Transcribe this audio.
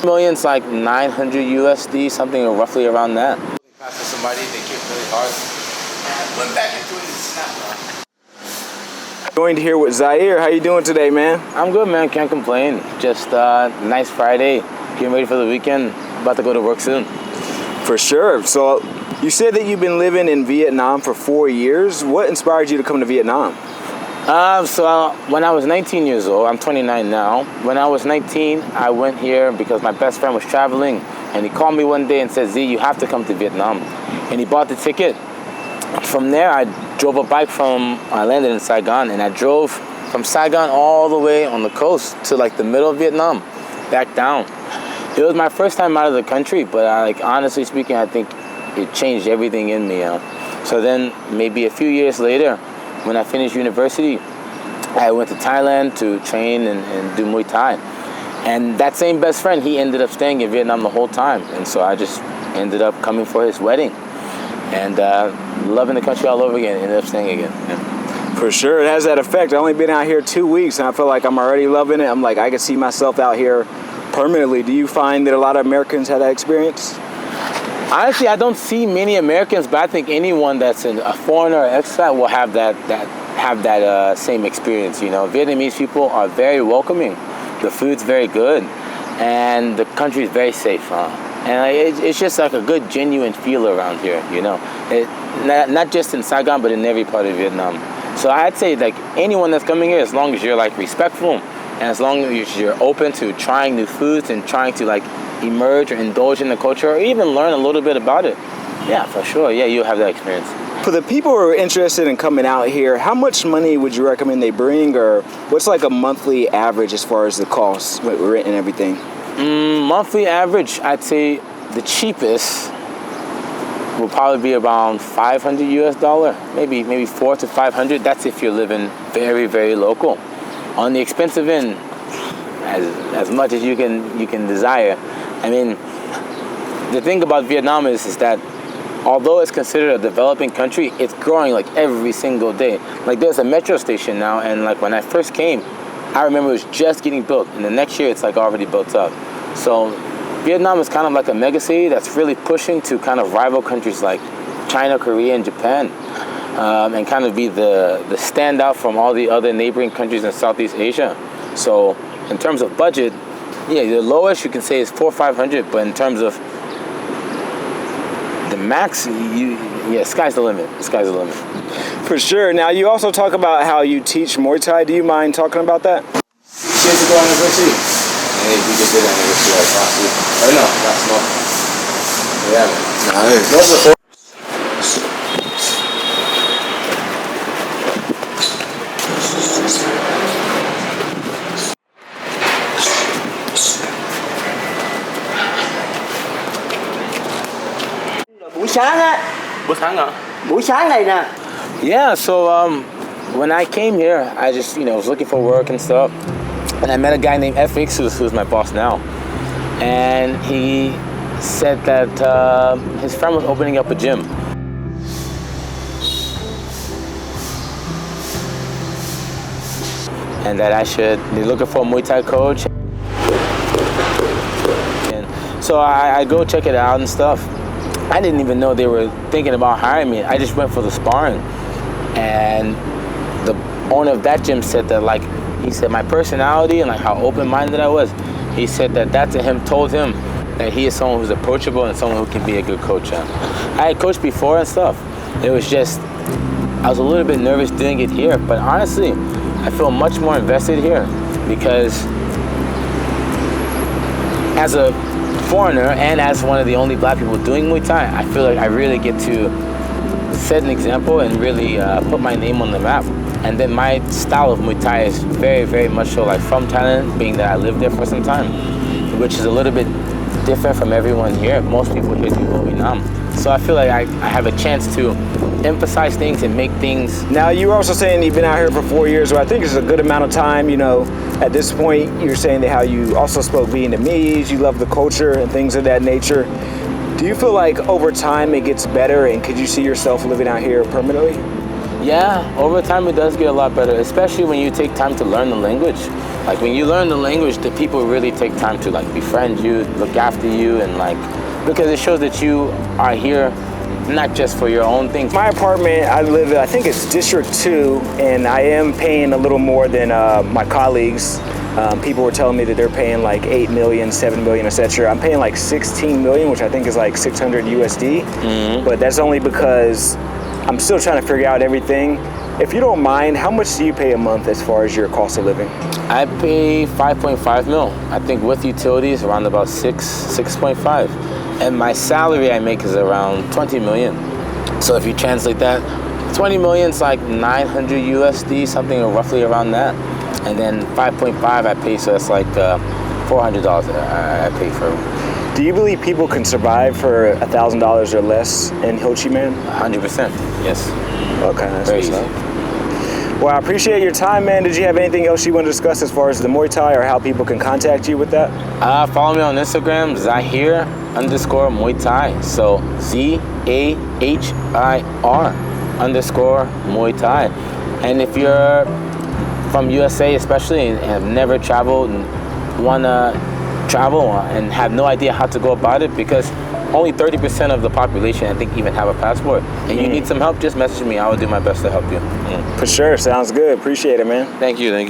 Million's like 900 USD, something roughly around that. Pass to somebody, they kick really hard. Went back into it and snapped. Joined here with Zahir. How you doing today, man? I'm good, man. Can't complain. Just nice Friday. Getting ready for the weekend. About to go to work soon. For sure. So you said that you've been living in Vietnam for 4 years. What inspired you to come to Vietnam? When I was 19 years old, I'm 29 now. When I was 19, I went here because my best friend was traveling, and he called me one day and said, Z, you have to come to Vietnam. And he bought the ticket. From there, I drove a bike I landed in Saigon, and I drove from Saigon all the way on the coast to like the middle of Vietnam, back down. It was my first time out of the country, but honestly speaking, I think it changed everything in me. So then maybe a few years later, when I finished university, I went to Thailand to train and do Muay Thai. And that same best friend, he ended up staying in Vietnam the whole time. And so I just ended up coming for his wedding. And loving the country all over again, ended up staying again. Yeah. For sure, it has that effect. I've only been out here 2 weeks, and I feel like I'm already loving it. I'm like, I can see myself out here permanently. Do you find that a lot of Americans have that experience? Honestly, I don't see many Americans, but I think anyone that's a foreigner or expat will have that same experience. You know, Vietnamese people are very welcoming. The food's very good, and the country is very safe. And it's just like a good, genuine feel around here. You know, not just in Saigon, but in every part of Vietnam. So I'd say like anyone that's coming here, as long as you're like respectful, and as long as you're open to trying new foods and trying to like emerge or indulge in the culture or even learn a little bit about it, yeah, for sure, yeah, you'll have that experience. For the people who are interested in coming out here, how much money would you recommend they bring, or what's like a monthly average as far as the cost with rent and everything? Monthly average, I'd say the cheapest will probably be around $500 US, maybe 400 to 500. That's if you're living very, very local. On the expensive end, as much as you can desire. I mean, the thing about Vietnam is that although it's considered a developing country, it's growing like every single day. Like there's a metro station now, and like when I first came, I remember it was just getting built, and the next year it's like already built up. So Vietnam is kind of like a mega city that's really pushing to kind of rival countries like China, Korea, and Japan, and kind of be the standout from all the other neighboring countries in Southeast Asia. So in terms of budget, yeah, the lowest you can say is 400 or 500, but in terms of the max, sky's the limit. Sky's the limit. For sure. Now, you also talk about how you teach Muay Thai. Do you mind talking about that? Years ago anniversary. Hey, we just did anniversary like last week. Or no, last month. Yeah, man. Nice. Those are Buổi sáng này nè. Yeah, so when I came here, I just was looking for work and stuff, and I met a guy named FX who's my boss now, and he said that his friend was opening up a gym. And that I should be looking for a Muay Thai coach. And so I go check it out and stuff. I didn't even know they were thinking about hiring me. I just went for the sparring. And the owner of that gym said that, like, he said my personality and like how open-minded I was, he said that to him told him that he is someone who's approachable and someone who can be a good coach. I had coached before and stuff. It was just, I was a little bit nervous doing it here, but honestly, I feel much more invested here because as a foreigner and as one of the only black people doing Muay Thai, I feel like I really get to set an example and really put my name on the map. And then my style of Muay Thai is very, very much so like from Thailand, being that I lived there for some time, which is a little bit different from everyone here. Most people here do Vietnam. So I feel like I have a chance to emphasize things and make things. Now, you were also saying you've been out here for 4 years, so I think it's a good amount of time. You know, at this point, you're saying that how you also spoke Vietnamese, you love the culture and things of that nature. Do you feel like over time it gets better, and could you see yourself living out here permanently? Yeah, over time it does get a lot better, especially when you take time to learn the language. Like when you learn the language, the people really take time to like befriend you, look after you, and like, because it shows that you are here not just for your own things. My apartment, I live in, I think it's District 2, and I am paying a little more than my colleagues. People were telling me that they're paying like 8 million, 7 million, etc. I'm paying like 16 million, which I think is like 600 USD. But that's only because I'm still trying to figure out everything. If you don't mind, how much do you pay a month as far as your cost of living? I pay 5.5 mil. I think with utilities around about 6.5. And my salary I make is around 20 million. So if you translate that, 20 million is like 900 USD, something roughly around that. And then 5.5 I pay, so that's like $400 I pay for. Do you believe people can survive for $1,000 or less in Ho Chi Minh? 100%, yes. Okay, that's very what's easy. up. Well, I appreciate your time, man. Did you have anything else you want to discuss as far as the Muay Thai or how people can contact you with that? Follow me on Instagram, Zahir _Muay Thai. So ZAHIR _Muay Thai. And if you're from USA especially and have never traveled and want to travel and have no idea how to go about it, because only 30% of the population I think even have a passport, and you need some help, just message me. I will do my best to help you. For sure, sounds good. Appreciate it, man. Thank you.